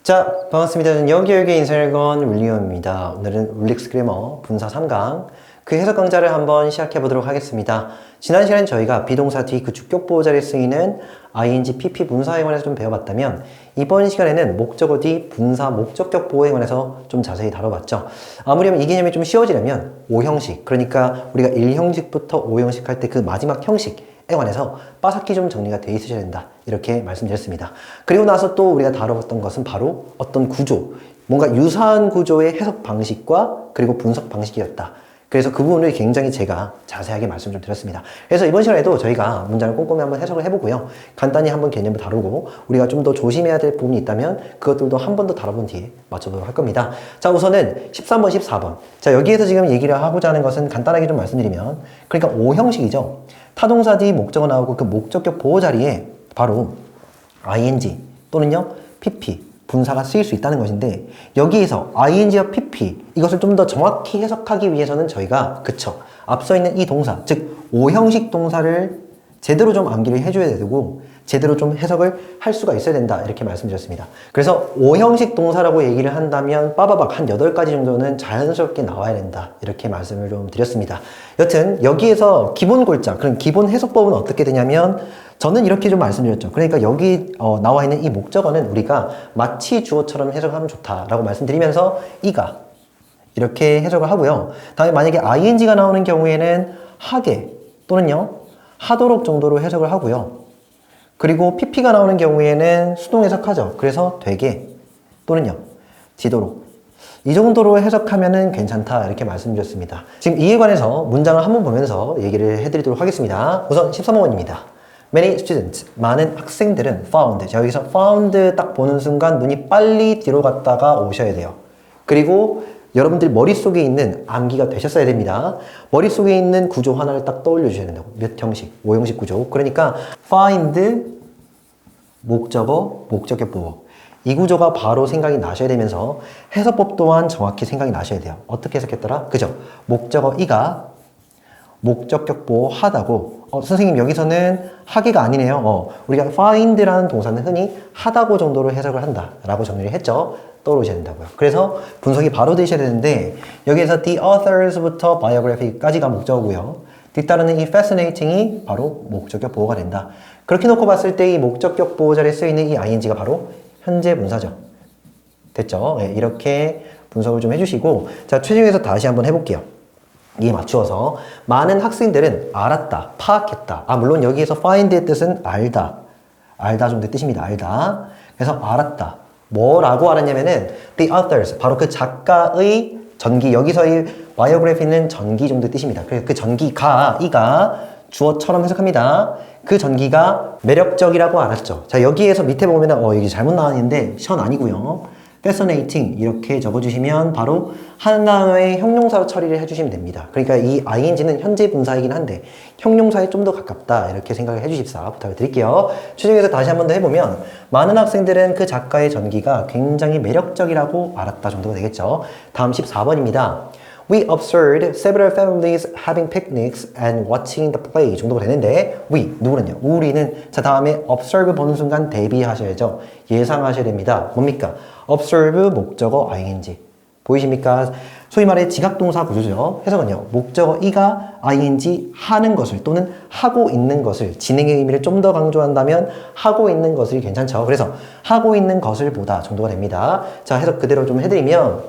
자, 반갑습니다. 저는 여기여기 인사를 건 윌리엄입니다. 오늘은 룰릭스 그래머 분사 3강 그 해석 강좌를 한번 시작해 보도록 하겠습니다. 지난 시간에 저희가 비동사 뒤 그 주격 보호 자리에 쓰이는 ing, pp 분사에 관해서 좀 배워봤다면 이번 시간에는 목적어 뒤 분사 목적격 보호에 관해서 좀 자세히 다뤄봤죠. 아무렴 이 개념이 좀 쉬워지려면 5형식, 그러니까 우리가 1형식부터 5형식 할 때 그 마지막 형식에 관해서 빠삭히 좀 정리가 돼 있으셔야 된다, 이렇게 말씀드렸습니다. 그리고 나서 또 우리가 다뤄봤던 것은 바로 어떤 구조, 뭔가 유사한 구조의 해석 방식과 그리고 분석 방식이었다. 그래서 그 부분을 굉장히 제가 자세하게 말씀 좀 드렸습니다. 그래서 이번 시간에도 저희가 문장을 꼼꼼히 한번 해석을 해보고요, 간단히 한번 개념을 다루고 우리가 좀 더 조심해야 될 부분이 있다면 그것들도 한 번 더 다뤄본 뒤에 맞춰보도록 할 겁니다. 자, 우선은 13번, 14번. 자, 여기에서 지금 얘기를 하고자 하는 것은 간단하게 좀 말씀드리면, 그러니까 5형식이죠. 타동사 뒤 목적어 나오고 그 목적격 보호 자리에 바로 ing 또는요 pp 분사가 쓰일 수 있다는 것인데, 여기에서 ing와 pp 이것을 좀 더 정확히 해석하기 위해서는 저희가 앞서 있는 이 동사, 즉 5형식 동사를 제대로 좀 암기를 해줘야 되고 제대로 좀 해석을 할 수가 있어야 된다, 이렇게 말씀드렸습니다. 그래서 5형식 동사라고 얘기를 한다면 빠바박 한 8가지 정도는 자연스럽게 나와야 된다, 이렇게 말씀을 좀 드렸습니다. 여튼 여기에서 기본 골자, 그럼 기본 해석법은 어떻게 되냐면 저는 이렇게 좀 말씀드렸죠. 그러니까 여기 나와 있는 이 목적어는 우리가 마치 주어처럼 해석하면 좋다라고 말씀드리면서 이가 이렇게 해석을 하고요. 다음에 만약에 ing가 나오는 경우에는 하게 또는요 하도록 정도로 해석을 하고요. 그리고 pp가 나오는 경우에는 수동 해석하죠. 그래서 되게 또는요 지도록, 이 정도로 해석하면은 괜찮다, 이렇게 말씀드렸습니다. 지금 이에 관해서 문장을 한번 보면서 얘기를 해드리도록 하겠습니다. 우선 13번입니다. Many students, 많은 학생들은 found, 자, 여기서 found 딱 보는 순간 눈이 빨리 뒤로 갔다가 오셔야 돼요. 그리고 여러분들 머릿속에 있는 암기가 되셨어야 됩니다. 머릿속에 있는 구조 하나를 딱 떠올려 주셔야 된다고. 몇 형식? 5형식 구조. 그러니까 find, 목적어, 목적격 보호. 이 구조가 바로 생각이 나셔야 되면서 해석법 또한 정확히 생각이 나셔야 돼요. 어떻게 해석했더라? 그죠? 목적어 이가 목적격 보호 하다고. 선생님 여기서는 하기가 아니네요. 우리가 find라는 동사는 흔히 하다고 정도로 해석을 한다 라고 정리를 했죠. 떠오르셔야 된다고요. 그래서 분석이 바로 되셔야 되는데, 여기에서 the authors부터 biography까지가 목적어고요. 뒤따르는 이 fascinating이 바로 목적격 보호가 된다. 그렇게 놓고 봤을 때 이 목적격 보호 자리에 쓰이는 이 ing가 바로 현재 분사죠. 됐죠? 네, 이렇게 분석을 좀 해주시고, 자, 최종에서 다시 한번 해볼게요. 이에 맞추어서 많은 학생들은 알았다, 파악했다. 물론 여기에서 find의 뜻은 알다 정도의 뜻입니다. 알다. 그래서 알았다. 뭐라고 알았냐면은 the authors, 바로 그 작가의 전기, 여기서의 biography는 전기 정도의 뜻입니다. 그래서 그 전기가, 이가 주어처럼 해석합니다. 그 전기가 매력적이라고 알았죠. 자, 여기에서 밑에 보면은 여기 잘못 나왔는데 션 아니고요. fascinating 이렇게 적어주시면 바로 한 단어의 형용사로 처리를 해주시면 됩니다. 그러니까 이 ing는 현재 분사이긴 한데 형용사에 좀 더 가깝다, 이렇게 생각을 해주십사 부탁을 드릴게요. 최종에서 다시 한 번 더 해보면 많은 학생들은 그 작가의 전기가 굉장히 매력적이라고 알았다 정도가 되겠죠. 다음 14번입니다. We observed several families having picnics and watching the play 정도가 되는데, we, 누구는요? 우리는. 자, 다음에 observe 보는 순간 대비하셔야죠. 예상하셔야 됩니다. 뭡니까? observe 목적어 ing. 보이십니까? 소위 말해 지각동사 구조죠. 해석은요, 목적어 이가 ing 하는 것을 또는 하고 있는 것을, 진행의 의미를 좀 더 강조한다면 하고 있는 것이 괜찮죠. 그래서 하고 있는 것을 보다 정도가 됩니다. 자, 해석 그대로 좀 해드리면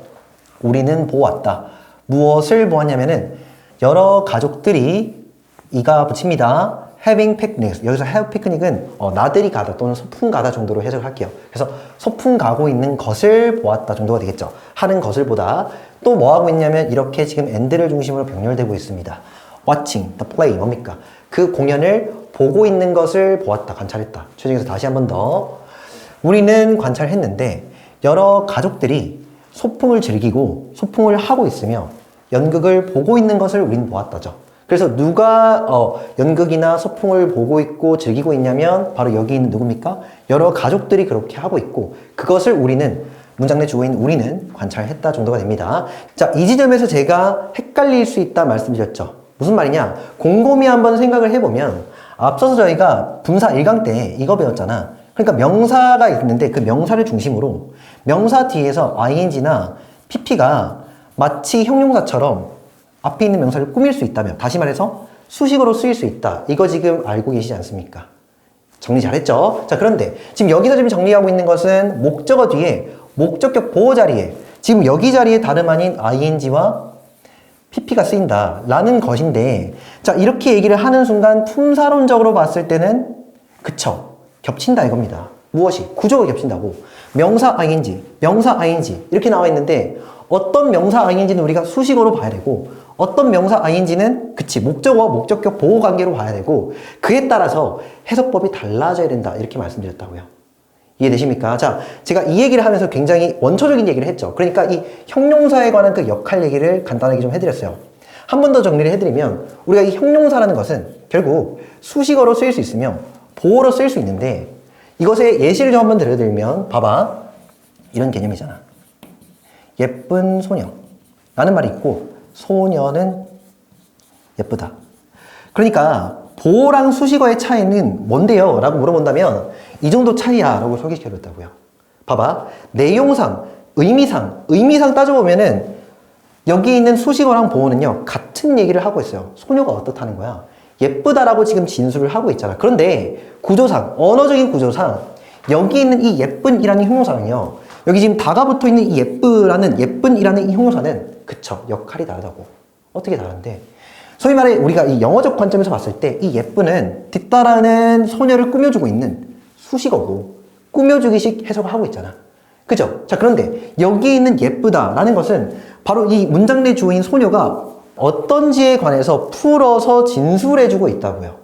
우리는 보았다. 무엇을 보았냐면은 여러 가족들이, 이가 붙입니다. having picnics. 여기서 have picnic은 나들이 가다 또는 소풍 가다 정도로 해석을 할게요. 그래서 소풍 가고 있는 것을 보았다 정도가 되겠죠. 하는 것을 보다. 또 뭐 하고 있냐면 이렇게 지금 and를 중심으로 병렬되고 있습니다. watching the play, 뭡니까? 그 공연을 보고 있는 것을 보았다, 관찰했다. 최종에서 다시 한 번 더. 우리는 관찰했는데 여러 가족들이 소풍을 즐기고 소풍을 하고 있으며 연극을 보고 있는 것을 우린 보았다죠. 그래서 누가 연극이나 소풍을 보고 있고 즐기고 있냐면 바로 여기 있는 누굽니까? 여러 가족들이 그렇게 하고 있고 그것을 우리는, 문장 내 주어인 우리는 관찰했다 정도가 됩니다. 자, 이 지점에서 제가 헷갈릴 수 있다 말씀드렸죠. 무슨 말이냐? 곰곰이 한번 생각을 해보면 앞서서 저희가 분사 1강 때 이거 배웠잖아. 그러니까 명사가 있는데 그 명사를 중심으로 명사 뒤에서 ing나 pp가 마치 형용사처럼 앞에 있는 명사를 꾸밀 수 있다면, 다시 말해서 수식어로 쓰일 수 있다. 이거 지금 알고 계시지 않습니까? 정리 잘했죠? 자, 그런데 지금 여기서 지금 정리하고 있는 것은 목적어 뒤에 목적격 보호 자리에 지금 여기 자리에 다름 아닌 ing와 pp가 쓰인다 라는 것인데, 자, 이렇게 얘기를 하는 순간 품사론적으로 봤을 때는 그쵸, 겹친다 이겁니다. 무엇이? 구조가 겹친다고. 명사 ing, 명사 ing 이렇게 나와 있는데 어떤 명사 ing는 우리가 수식어로 봐야 되고 어떤 명사 ing는 그치 목적어와 목적격 보호 관계로 봐야 되고, 그에 따라서 해석법이 달라져야 된다 이렇게 말씀드렸다고요. 이해되십니까? 자, 제가 이 얘기를 하면서 굉장히 원초적인 얘기를 했죠. 그러니까 이 형용사에 관한 그 역할 얘기를 간단하게 좀 해드렸어요. 한 번 더 정리를 해드리면 우리가 이 형용사라는 것은 결국 수식어로 쓰일 수 있으며 보호로 쓰일 수 있는데, 이것의 예시를 좀 한번 들어드리면 봐봐. 이런 개념이잖아. 예쁜 소녀 라는 말이 있고 소녀는 예쁘다. 그러니까 보호랑 수식어의 차이는 뭔데요? 라고 물어본다면 이 정도 차이야 라고 소개시켜줬다고요. 봐봐. 내용상, 의미상 따져보면은 여기 있는 수식어랑 보호는요 같은 얘기를 하고 있어요. 소녀가 어떻다는 거야? 예쁘다라고 지금 진술을 하고 있잖아. 그런데 구조상, 언어적인 구조상 여기 있는 이 예쁜이라는 형용사는요, 여기 지금 다가 붙어 있는 이 예쁜이라는 이 형용사는 그쵸, 역할이 다르다고. 어떻게 다른데? 소위 말해 우리가 이 영어적 관점에서 봤을 때 이 예쁜은 뒤따라는 소녀를 꾸며주고 있는 수식어고 꾸며주기식 해석을 하고 있잖아. 그죠? 자, 그런데 여기 있는 예쁘다라는 것은 바로 이 문장 내 주어인 소녀가 어떤지에 관해서 풀어서 진술해주고 있다고요.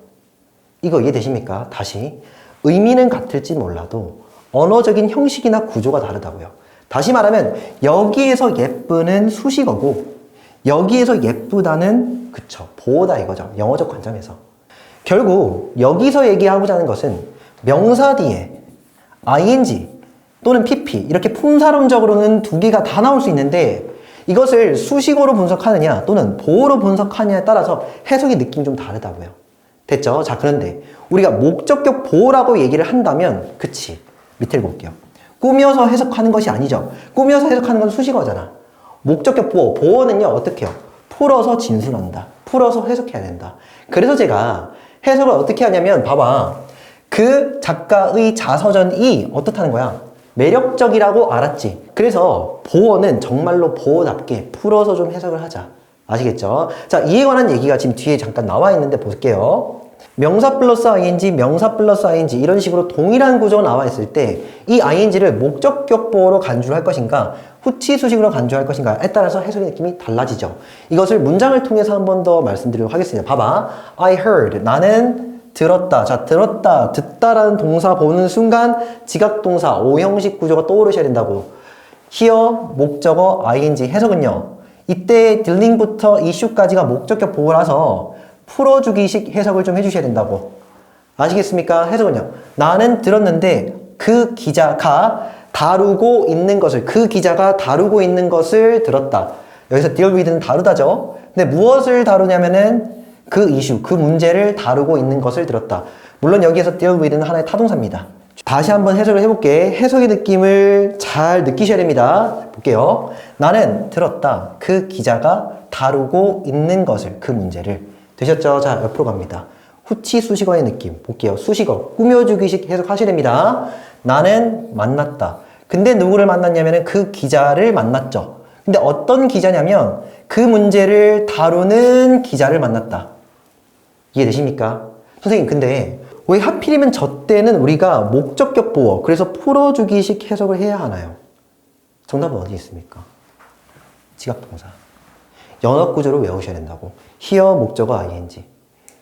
이거 이해되십니까? 다시. 의미는 같을지 몰라도 언어적인 형식이나 구조가 다르다고요. 다시 말하면 여기에서 예쁘는 수식어고 여기에서 예쁘다는 그쵸, 보호다 이거죠. 영어적 관점에서. 결국 여기서 얘기하고자 하는 것은 명사 뒤에 ing 또는 pp 이렇게 품사론적으로는 두 개가 다 나올 수 있는데 이것을 수식어로 분석하느냐 또는 보호로 분석하느냐에 따라서 해석의 느낌이 좀 다르다고요. 됐죠? 자, 그런데 우리가 목적격 보호라고 얘기를 한다면 그치, 밑에 읽어볼게요. 꾸며서 해석하는 것이 아니죠. 꾸며서 해석하는 건 수식어잖아. 목적격 보호, 보호는요 어떻게 해요? 풀어서 진술한다. 풀어서 해석해야 된다. 그래서 제가 해석을 어떻게 하냐면 봐봐. 그 작가의 자서전이 어떻다는 거야? 매력적이라고 알았지. 그래서 보어는 정말로 보어답게 풀어서 좀 해석을 하자. 아시겠죠? 자, 이에 관한 얘기가 지금 뒤에 잠깐 나와 있는데 볼게요. 명사 플러스 ing, 명사 플러스 ing 이런 식으로 동일한 구조가 나와 있을 때 이 ing를 목적격 보어로 간주를 할 것인가 후치 수식으로 간주할 것인가에 따라서 해석의 느낌이 달라지죠. 이것을 문장을 통해서 한 번 더 말씀드리도록 하겠습니다. 봐봐. I heard. 나는 들었다. 자, 들었다, 듣다라는 동사 보는 순간 지각동사, 오형식 구조가 떠오르셔야 된다고. here, 목적어, ing, 해석은요. 이때 딜링부터 이슈까지가 목적격 보호라서 풀어주기식 해석을 좀 해주셔야 된다고. 아시겠습니까? 해석은요. 나는 들었는데 그 기자가 다루고 있는 것을, 그 기자가 다루고 있는 것을 들었다. 여기서 deal with는 다루다죠. 근데 무엇을 다루냐면은 그 이슈, 그 문제를 다루고 있는 것을 들었다. 물론 여기에서 deal with는 하나의 타동사입니다. 다시 한번 해석을 해볼게. 해석의 느낌을 잘 느끼셔야 됩니다. 볼게요. 나는 들었다. 그 기자가 다루고 있는 것을, 그 문제를. 되셨죠? 자, 옆으로 갑니다. 후치 수식어의 느낌. 볼게요. 수식어. 꾸며주기식 해석하셔야 됩니다. 나는 만났다. 근데 누구를 만났냐면 그 기자를 만났죠. 근데 어떤 기자냐면 그 문제를 다루는 기자를 만났다. 이해되십니까? 선생님, 근데 왜 하필이면 저 때는 우리가 목적격 보어, 그래서 풀어주기식 해석을 해야 하나요? 정답은 어디 있습니까? 지각동사. 연어구조로 외우셔야 된다고. here, 목적어, ing.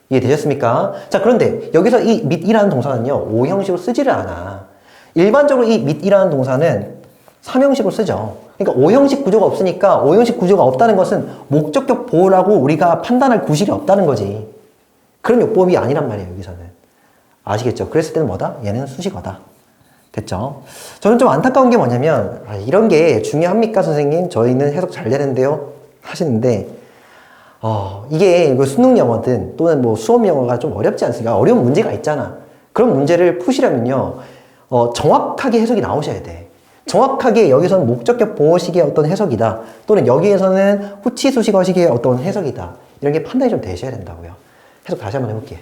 이해되셨습니까? 자, 그런데 여기서 이 meet이라는 동사는요, 오형식으로 쓰지를 않아. 일반적으로 이 meet이라는 동사는 3형식으로 쓰죠. 그러니까 오형식 구조가 없으니까 오형식 구조가 없다는 것은 목적격 보호라고 우리가 판단할 구실이 없다는 거지. 그런 요법이 아니란 말이에요, 여기서는. 아시겠죠? 그랬을 때는 뭐다? 얘는 수식어다. 됐죠? 저는 좀 안타까운 게 뭐냐면, 이런 게 중요합니까, 선생님? 저희는 해석 잘 되는데요? 하시는데, 이게 수능 영어든 또는 뭐 수업 영어가 좀 어렵지 않습니까? 어려운 문제가 있잖아. 그런 문제를 푸시려면요, 정확하게 해석이 나오셔야 돼. 정확하게 여기서는 목적격 보어식의 어떤 해석이다. 또는 여기에서는 후치수식어식의 어떤 해석이다. 이런 게 판단이 좀 되셔야 된다고요. 해석 다시 한번 해볼게요.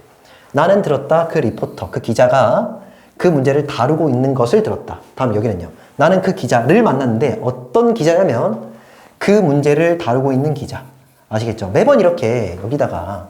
나는 들었다. 그 리포터, 그 기자가 그 문제를 다루고 있는 것을 들었다. 다음 여기는요. 나는 그 기자를 만났는데 어떤 기자냐면 그 문제를 다루고 있는 기자. 아시겠죠? 매번 이렇게 여기다가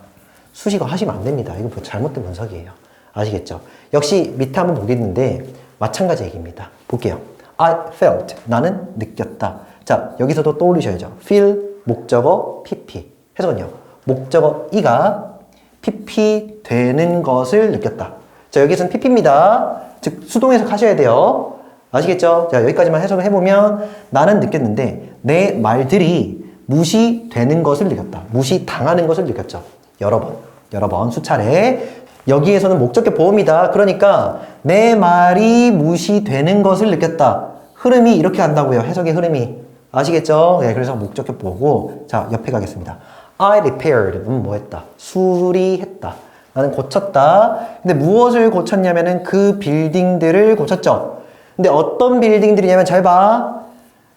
수식어 하시면 안 됩니다. 이거 잘못된 분석이에요. 아시겠죠? 역시 밑에 한번 보겠는데 마찬가지 얘기입니다. 볼게요. I felt. 나는 느꼈다. 자, 여기서도 떠올리셔야죠. feel, 목적어, pp. 해석은요. 목적어 이가 pp 되는 것을 느꼈다. 자, 여기서는 pp입니다. 즉, 수동해석 하셔야 돼요. 아시겠죠? 자, 여기까지만 해석을 해보면 나는 느꼈는데 내 말들이 무시되는 것을 느꼈다. 무시당하는 것을 느꼈죠. 여러 번 수차례. 여기에서는 목적격 보호입니다. 그러니까 내 말이 무시되는 것을 느꼈다. 흐름이 이렇게 간다고요. 해석의 흐름이. 아시겠죠? 네, 그래서 목적격 보고 자, 옆에 가겠습니다. I repaired. 뭐 했다? 수리했다. 나는 고쳤다. 근데 무엇을 고쳤냐면은 그 빌딩들을 고쳤죠. 근데 어떤 빌딩들이냐면 잘 봐.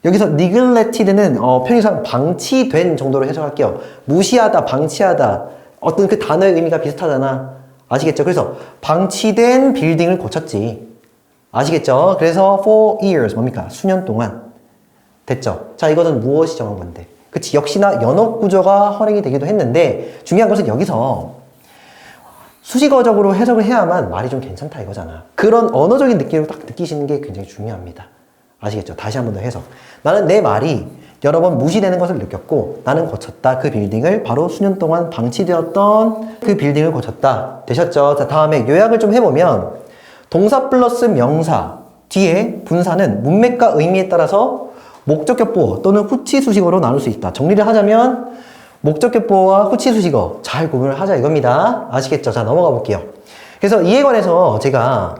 여기서 neglected는 편의상 방치된 정도로 해석할게요. 무시하다, 방치하다. 어떤 그 단어의 의미가 비슷하잖아. 아시겠죠? 그래서 방치된 빌딩을 고쳤지. 아시겠죠? 그래서 for years 뭡니까? 수년 동안. 됐죠? 자, 이것은 무엇이 정한 건데? 그치? 역시나 연어 구조가 활용이 되기도 했는데 중요한 것은 여기서 수식어적으로 해석을 해야만 말이 좀 괜찮다 이거잖아. 그런 언어적인 느낌을 딱 느끼시는 게 굉장히 중요합니다. 아시겠죠? 다시 한 번 더 해석. 나는 내 말이 여러 번 무시되는 것을 느꼈고 나는 고쳤다. 그 빌딩을 바로 수년 동안 방치되었던 그 빌딩을 고쳤다. 되셨죠? 자, 다음에 요약을 좀 해보면 동사 플러스 명사 뒤에 분사는 문맥과 의미에 따라서 목적격 보어 또는 후치 수식어로 나눌 수 있다. 정리를 하자면 목적격 보어와 후치 수식어 잘 구분을 하자 이겁니다. 아시겠죠? 자, 넘어가 볼게요. 그래서 이에 관해서 제가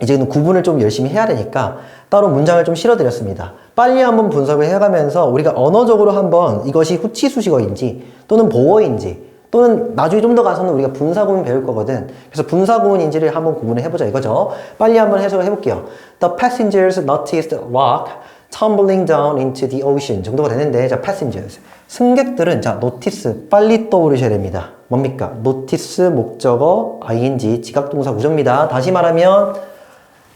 이제는 구분을 좀 열심히 해야 되니까 따로 문장을 좀 실어드렸습니다. 빨리 한번 분석을 해가면서 우리가 언어적으로 한번 이것이 후치 수식어인지 또는 보어인지 또는 나중에 좀 더 가서는 우리가 분사구문 배울 거거든. 그래서 분사구문인지를 한번 구분을 해보자 이거죠. 빨리 한번 해석을 해볼게요. The passengers noticed rock tumbling down into the ocean 정도가 되는데 자, passengers 승객들은 자, notice 빨리 떠오르셔야 됩니다. 뭡니까? notice 목적어 ing 지각동사 구조입니다. 다시 말하면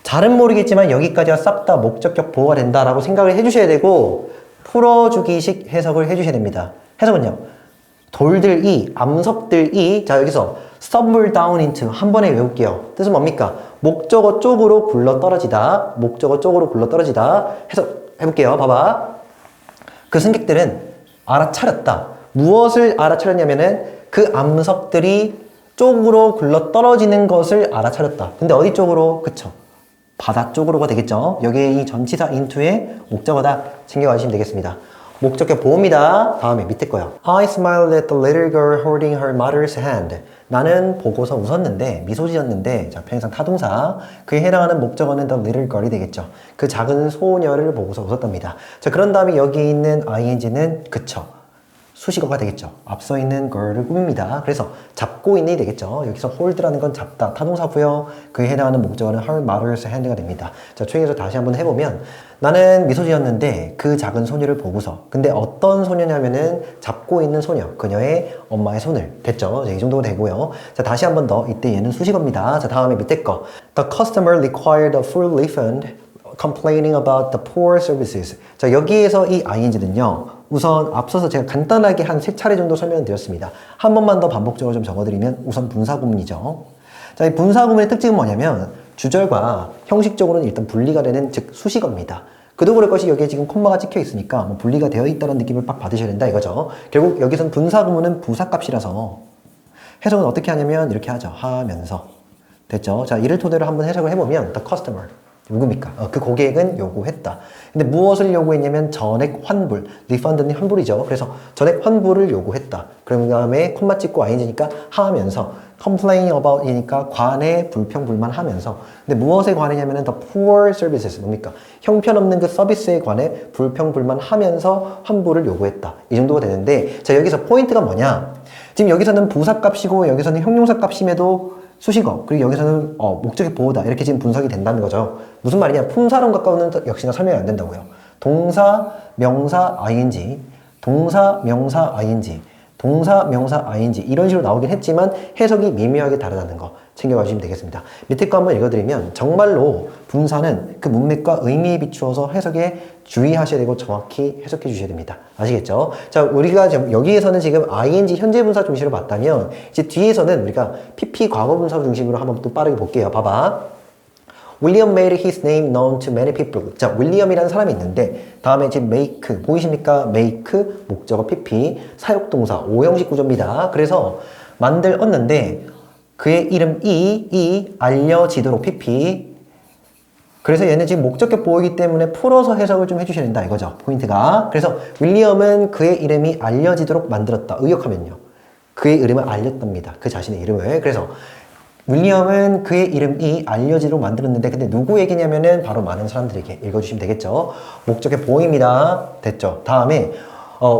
잘은 모르겠지만 여기까지가 싹 다 목적격 보호가 된다라고 생각을 해주셔야 되고 풀어주기식 해석을 해주셔야 됩니다. 해석은요. 돌들이, 암석들이 자 여기서 stumble down into 한 번에 외울게요. 뜻은 뭡니까? 목적어 쪽으로 굴러 떨어지다. 목적어 쪽으로 굴러 떨어지다. 해석해볼게요. 봐봐. 그 승객들은 알아차렸다. 무엇을 알아차렸냐면은 그 암석들이 쪽으로 굴러 떨어지는 것을 알아차렸다. 근데 어디 쪽으로? 그쵸. 바다 쪽으로가 되겠죠. 여기에 이 전치사 into의 목적어다 챙겨가시면 되겠습니다. 목적격 보호입니다. 다음에 밑에 거요. I smiled at the little girl holding her mother's hand. 나는 보고서 웃었는데 미소 지었는데 자, 편의상 타동사 그에 해당하는 목적어는 the little girl이 되겠죠. 그 작은 소녀를 보고서 웃었답니다. 자, 그런 다음에 여기 있는 ing는 그쵸. 수식어가 되겠죠. 앞서 있는 girl을 꾸밉니다. 그래서 잡고 있는이 되겠죠. 여기서 hold라는 건 잡다, 타동사고요. 그에 해당하는 목적어는 her mother's hand가 됩니다. 자, 초행해서 다시 한번 해보면 나는 미소 지었는데 그 작은 소녀를 보고서 근데 어떤 소녀냐면은 잡고 있는 소녀, 그녀의 엄마의 손을 됐죠. 이 정도가 되고요. 자, 다시 한번 더 이때 얘는 수식어입니다. 자, 다음에 밑에 거 The customer required a full refund complaining about the poor services. 자, 여기에서 이 ing는요. 우선 앞서서 제가 간단하게 한 3차례 정도 설명드렸습니다. 한 번만 더 반복적으로 좀 적어드리면 우선 분사구문이죠. 자, 이 분사구문의 특징은 뭐냐면 주절과 형식적으로는 일단 분리가 되는 즉 수식어입니다. 그도 그럴 것이 여기에 지금 콤마가 찍혀 있으니까 뭐 분리가 되어 있다는 느낌을 빡 받으셔야 된다 이거죠. 결국 여기선 분사구문은 부사값이라서 해석은 어떻게 하냐면 이렇게 하죠. 하면서 됐죠. 자, 이를 토대로 한번 해석을 해보면 the customer 누굽니까? 그 고객은 요구했다. 근데 무엇을 요구했냐면 전액 환불, 리펀드는 환불이죠. 그래서 전액 환불을 요구했다. 그 다음에 콤마 찍고 ing니까 하면서 complain about이니까 관해 불평불만 하면서 근데 무엇에 관해냐면 the poor services 뭡니까? 형편없는 그 서비스에 관해 불평불만 하면서 환불을 요구했다. 이 정도가 되는데 자 여기서 포인트가 뭐냐? 지금 여기서는 부사값이고 여기서는 형용사값임에도 수식어, 그리고 여기서는 목적의 보호다 이렇게 지금 분석이 된다는 거죠. 무슨 말이냐? 품사론 가까우는 역시나 설명이 안 된다고요. 동사, 명사, ing, 동사, 명사, ing, 동사, 명사, ing 이런 식으로 나오긴 했지만 해석이 미묘하게 다르다는 거 챙겨가 주시면 되겠습니다. 밑에 거 한번 읽어드리면 정말로 분사는 그 문맥과 의미에 비추어서 해석에 주의하셔야 되고 정확히 해석해 주셔야 됩니다. 아시겠죠? 자, 우리가 여기에서는 지금 ing 현재 분사 중심으로 봤다면 이제 뒤에서는 우리가 pp 과거 분사 중심으로 한번 또 빠르게 볼게요. 봐봐. William made his name known to many people. 자, 윌리엄이라는 사람이 있는데 다음에 지금 make 보이십니까? make 목적어 pp 사역동사 5형식 구조입니다. 그래서 만들었는데 그의 이름이 알려지도록 pp. 그래서 얘는 지금 목적격 보호이기 때문에 풀어서 해석을 좀 해주셔야 된다 이거죠. 포인트가. 그래서 윌리엄은 그의 이름이 알려지도록 만들었다. 의역하면요. 그의 이름을 알렸답니다. 그 자신의 이름을. 그래서 윌리엄은 그의 이름이 알려지도록 만들었는데 근데 누구 얘기냐면은 바로 많은 사람들에게 읽어주시면 되겠죠. 목적의 보호입니다. 됐죠. 다음에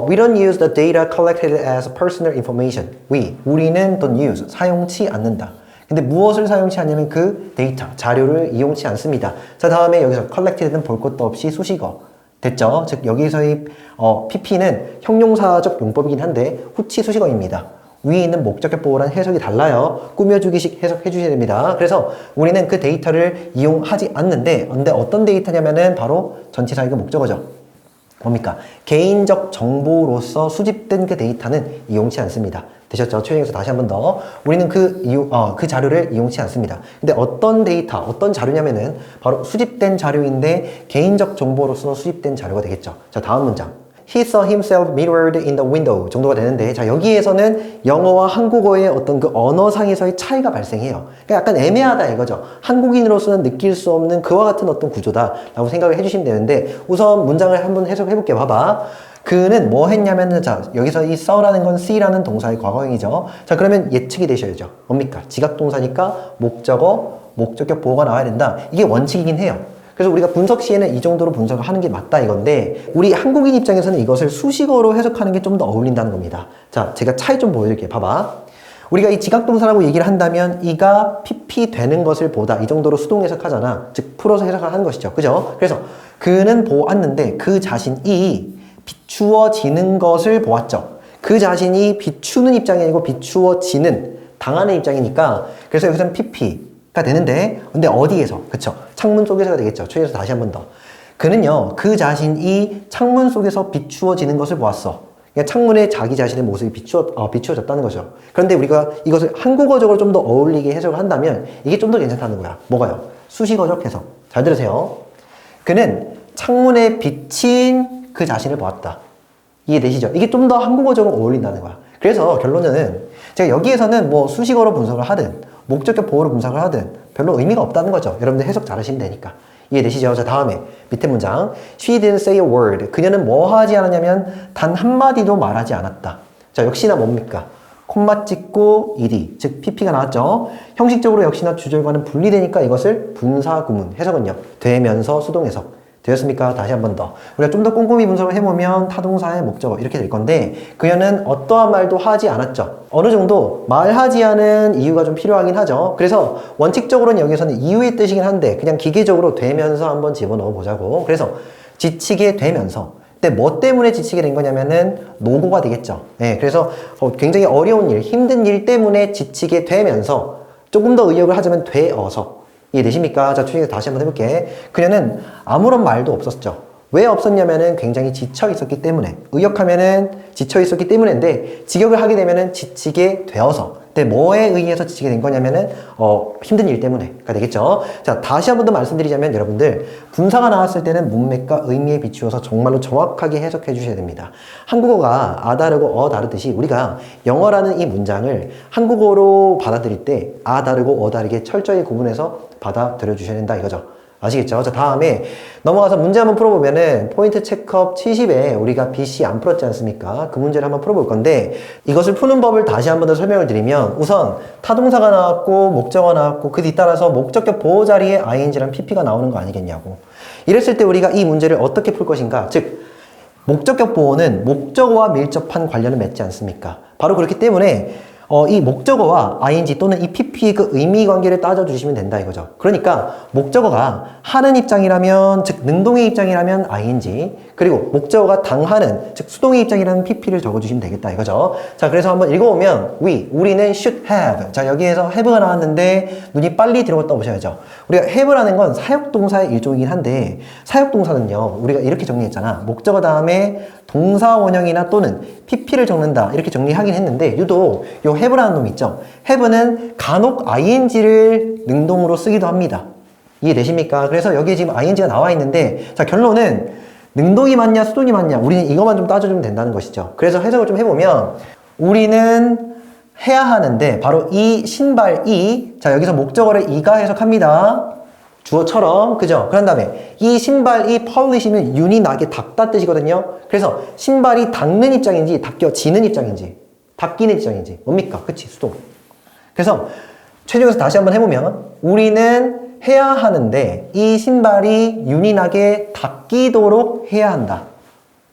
we don't use the data collected as personal information. 우리는 don't use 사용치 않는다. 근데 무엇을 사용치 않냐면 그 데이터 자료를 이용치 않습니다. 자, 다음에 여기서 collected는 볼 것도 없이 수식어. 됐죠? 즉 여기서의 pp는 형용사적 용법이긴 한데 후치 수식어입니다. 위에 있는 목적격 보호란 해석이 달라요. 꾸며주기식 해석해 주셔야 됩니다. 그래서 우리는 그 데이터를 이용하지 않는데 근데 어떤 데이터냐면은 바로 전치사이고 목적어죠. 뭡니까? 개인적 정보로서 수집된 그 데이터는 이용치 않습니다. 되셨죠? 최종에서 다시 한 번 더. 우리는 그 자료를 이용치 않습니다. 근데 어떤 데이터, 어떤 자료냐면은 바로 수집된 자료인데 개인적 정보로서 수집된 자료가 되겠죠. 자, 다음 문장. He saw himself mirrored in the window 정도가 되는데 자 여기에서는 영어와 한국어의 어떤 그 언어상에서의 차이가 발생해요. 그러니까 약간 애매하다 이거죠. 한국인으로서는 느낄 수 없는 그와 같은 어떤 구조다 라고 생각을 해주시면 되는데 우선 문장을 한번 해석해 볼게요. 봐봐. 그는 뭐 했냐면은 자 여기서 이 saw라는 건 see라는 동사의 과거형이죠. 자 그러면 예측이 되셔야죠. 뭡니까? 지각동사니까 목적어, 목적격 보호가 나와야 된다. 이게 원칙이긴 해요. 그래서 우리가 분석 시에는 이 정도로 분석을 하는 게 맞다 이건데 우리 한국인 입장에서는 이것을 수식어로 해석하는 게 좀 더 어울린다는 겁니다. 자, 제가 차이 좀 보여드릴게요. 봐봐. 우리가 이 지각동사라고 얘기를 한다면 이가 pp 되는 것을 보다 이 정도로 수동 해석하잖아. 즉 풀어서 해석을 하는 것이죠. 그죠? 그래서 그는 보았는데 그 자신이 비추어지는 것을 보았죠. 그 자신이 비추는 입장이 아니고 비추어지는 당하는 입장이니까 그래서 여기서는 pp가 되는데 근데 어디에서? 그쵸? 창문 속에서가 되겠죠. 최에서 다시 한 번 더. 그는요, 그 자신이 창문 속에서 비추어지는 것을 보았어. 그러니까 창문에 자기 자신의 모습이 비추어졌다는 거죠. 그런데 우리가 이것을 한국어적으로 좀 더 어울리게 해석을 한다면 이게 좀 더 괜찮다는 거야. 뭐가요? 수식어적 해석. 잘 들으세요. 그는 창문에 비친 그 자신을 보았다. 이해되시죠? 이게 좀 더 한국어적으로 어울린다는 거야. 그래서 결론은 제가 여기에서는 뭐 수식어로 분석을 하든 목적격 보호로 분석을 하든 별로 의미가 없다는 거죠. 여러분들 해석 잘 하시면 되니까. 이해되시죠? 자, 다음에 밑에 문장. She didn't say a word. 그녀는 뭐 하지 않았냐면 단 한마디도 말하지 않았다. 자, 역시나 뭡니까? 콤마 찍고 ed, 즉 pp가 나왔죠. 형식적으로 역시나 주절과는 분리되니까 이것을 분사구문, 해석은요. 되면서 수동해석. 되었습니까? 다시 한 번 더. 우리가 좀 더 꼼꼼히 분석을 해보면 타동사의 목적어 이렇게 될 건데 그녀는 어떠한 말도 하지 않았죠. 어느 정도 말하지 않은 이유가 좀 필요하긴 하죠. 그래서 원칙적으로는 여기서는 이유의 뜻이긴 한데 그냥 기계적으로 되면서 한번 집어넣어 보자고. 그래서 지치게 되면서 근데 뭐 때문에 지치게 된 거냐면은 노고가 되겠죠. 네, 그래서 굉장히 어려운 일, 힘든 일 때문에 지치게 되면서 조금 더 의역을 하자면 되어서 이해되십니까? 자, 추리해서 다시 한번 해볼게. 그녀는 아무런 말도 없었죠. 왜 없었냐면은 굉장히 지쳐 있었기 때문에. 의역하면은 지쳐 있었기 때문인데 직역을 하게 되면은 지치게 되어서. 근데 뭐에 의해서 지치게 된 거냐면은 힘든 일 때문에가 되겠죠. 자, 다시 한 번 더 말씀드리자면 여러분들 분사가 나왔을 때는 문맥과 의미에 비추어서 정말로 정확하게 해석해 주셔야 됩니다. 한국어가 아 다르고 어 다르듯이 우리가 영어라는 이 문장을 한국어로 받아들일 때 아 다르고 어 다르게 철저히 구분해서 받아들여 주셔야 된다 이거죠. 아시겠죠? 자, 다음에 넘어가서 문제 한번 풀어보면은 포인트 체크업 70에 우리가 BC 안 풀었지 않습니까? 그 문제를 한번 풀어볼 건데 이것을 푸는 법을 다시 한번 더 설명을 드리면 우선 타동사가 나왔고 목적어가 나왔고 그 뒤따라서 목적격 보호 자리에 ing랑 pp가 나오는 거 아니겠냐고. 이랬을 때 우리가 이 문제를 어떻게 풀 것인가? 즉 목적격 보호는 목적어와 밀접한 관련을 맺지 않습니까? 바로 그렇기 때문에 이 목적어와 ing 또는 이 pp의 그 의미 관계를 따져주시면 된다 이거죠. 그러니까 목적어가 하는 입장이라면, 즉 능동의 입장이라면 ing, 그리고 목적어가 당하는, 즉 수동의 입장이라면 pp를 적어주시면 되겠다 이거죠. 자, 그래서 한번 읽어보면 우리는 should have. 자, 여기에서 have가 나왔는데 눈이 빨리 들어갔다 오셔야죠. 우리가 have라는 건 사역동사의 일종이긴 한데, 사역동사는요 우리가 이렇게 정리했잖아. 목적어 다음에 동사 원형이나 또는 pp를 적는다 이렇게 정리하긴 했는데, 유독 요 have라는 놈 있죠. have는 간혹 ing를 능동으로 쓰기도 합니다. 이해되십니까? 그래서 여기에 지금 ing가 나와 있는데, 자, 결론은 능동이 맞냐 수동이 맞냐 우리는 이것만 좀 따져주면 된다는 것이죠. 그래서 해석을 좀 해보면, 우리는 해야 하는데 바로 이 신발 자, 여기서 목적어를 이가 해석합니다. 주어처럼, 그죠? 그런 다음에 이 신발이 펄리시면 윤이 나게 닦다 뜻이거든요. 그래서 신발이 닦는 입장인지 닦여지는 입장인지 닦이는 입장인지 뭡니까? 그치? 수동. 그래서 최종에서 다시 한번 해보면, 우리는 해야 하는데 이 신발이 윤이 나게 닦이도록 해야 한다.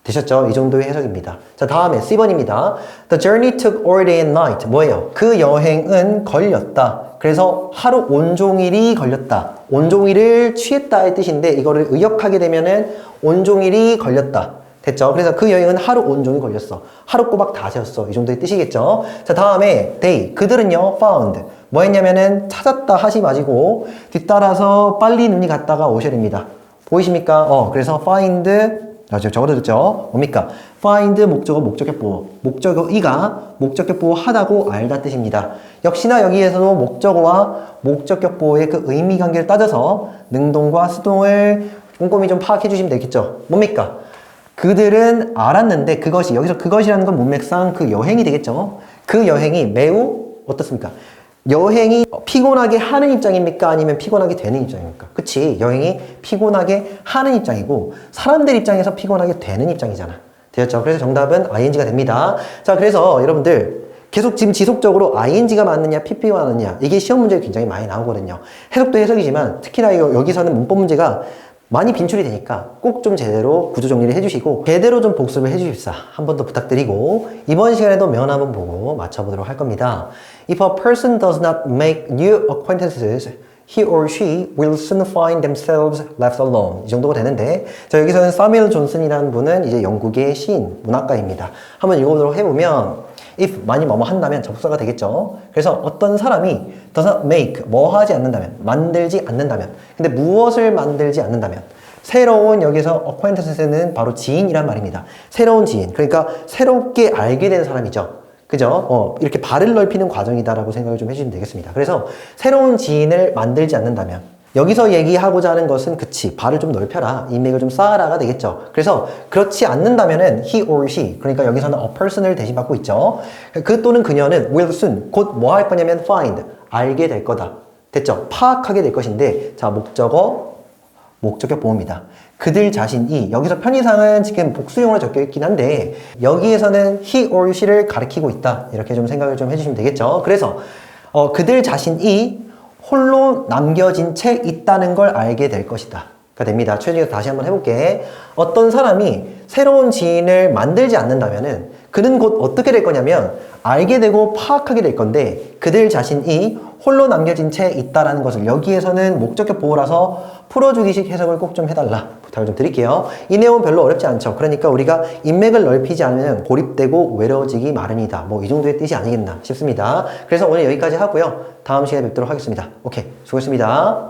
되셨죠? 이 정도의 해석입니다. 자, 다음에 C번입니다. The journey took all day and night. 뭐예요? 그 여행은 걸렸다. 그래서 하루 온종일이 걸렸다. 온종일을 취했다의 뜻인데, 이거를 의역하게 되면은 온종일이 걸렸다. 됐죠? 그래서 그 여행은 하루 온종일 걸렸어. 하루 꼬박 다 새었어. 이 정도의 뜻이겠죠? 자, 다음에 they. 그들은요, found. 뭐 했냐면은 찾았다 하시 마시고 뒤따라서 빨리 눈이 갔다가 오셔야 됩니다. 보이십니까? 그래서 find, 제가 적어드렸죠? 뭡니까? find 목적어, 목적격보어. 목적어 이가 목적격보어 하다고 알다 뜻입니다. 역시나 여기에서도 목적어와 목적격보어의 그 의미 관계를 따져서 능동과 수동을 꼼꼼히 좀 파악해 주시면 되겠죠? 뭡니까? 그들은 알았는데 그것이, 여기서 그것이라는 건 문맥상 그 여행이 되겠죠? 그 여행이 매우 어떻습니까? 여행이 피곤하게 하는 입장입니까? 아니면 피곤하게 되는 입장입니까? 그치? 여행이 피곤하게 하는 입장이고 사람들 입장에서 피곤하게 되는 입장이잖아. 되었죠? 그래서 정답은 ing가 됩니다. 자, 그래서 여러분들 계속 지금 지속적으로 ing가 맞느냐 pp가 맞느냐 이게 시험 문제에 굉장히 많이 나오거든요. 해석도 해석이지만 특히나 여기서는 문법 문제가 많이 빈출이 되니까 꼭 좀 제대로 구조 정리를 해주시고 제대로 좀 복습을 해주십사 한 번 더 부탁드리고, 이번 시간에도 면 한번 보고 맞춰보도록 할 겁니다. If a person does not make new acquaintances, he or she will soon find themselves left alone. 이 정도가 되는데, 자, 여기서는 사뮤엘 존슨이라는 분은 이제 영국의 시인, 문학가입니다. 한번 읽어보도록 해보면, if 많이 뭐뭐 한다면 접속사가 되겠죠. 그래서 어떤 사람이 does not make 뭐 하지 않는다면, 만들지 않는다면, 근데 무엇을 만들지 않는다면, 새로운 여기서 acquaintance는 바로 지인이란 말입니다. 새로운 지인, 그러니까 새롭게 알게 된 사람이죠. 그죠? 이렇게 발을 넓히는 과정이다라고 생각을 좀 해주시면 되겠습니다. 그래서 새로운 지인을 만들지 않는다면, 여기서 얘기하고자 하는 것은 그치, 발을 좀 넓혀라, 인맥을 좀 쌓아라가 되겠죠. 그래서 그렇지 않는다면은 he or she, 그러니까 여기서는 a person을 대신 받고 있죠. 그 또는 그녀는 will soon, 곧 뭐 할 거냐면 find, 알게 될 거다. 됐죠? 파악하게 될 것인데, 자, 목적어, 목적격 보호입니다. 그들 자신이, 여기서 편의상은 지금 복수용으로 적혀 있긴 한데 여기에서는 he or she를 가리키고 있다. 이렇게 좀 생각을 좀 해주시면 되겠죠. 그래서 그들 자신이 홀로 남겨진 채 있다는 걸 알게 될 것이다. 가 됩니다. 최종에서 다시 한번 해볼게. 어떤 사람이 새로운 지인을 만들지 않는다면은 그는 곧 어떻게 될 거냐면 알게 되고 파악하게 될 건데, 그들 자신이 홀로 남겨진 채 있다라는 것을 여기에서는 목적격 보호라서 풀어주기식 해석을 꼭 좀 해달라 부탁을 좀 드릴게요. 이 내용은 별로 어렵지 않죠. 그러니까 우리가 인맥을 넓히지 않으면 고립되고 외로워지기 마련이다. 뭐 이 정도의 뜻이 아니겠나 싶습니다. 그래서 오늘 여기까지 하고요. 다음 시간에 뵙도록 하겠습니다. 오케이, 수고했습니다.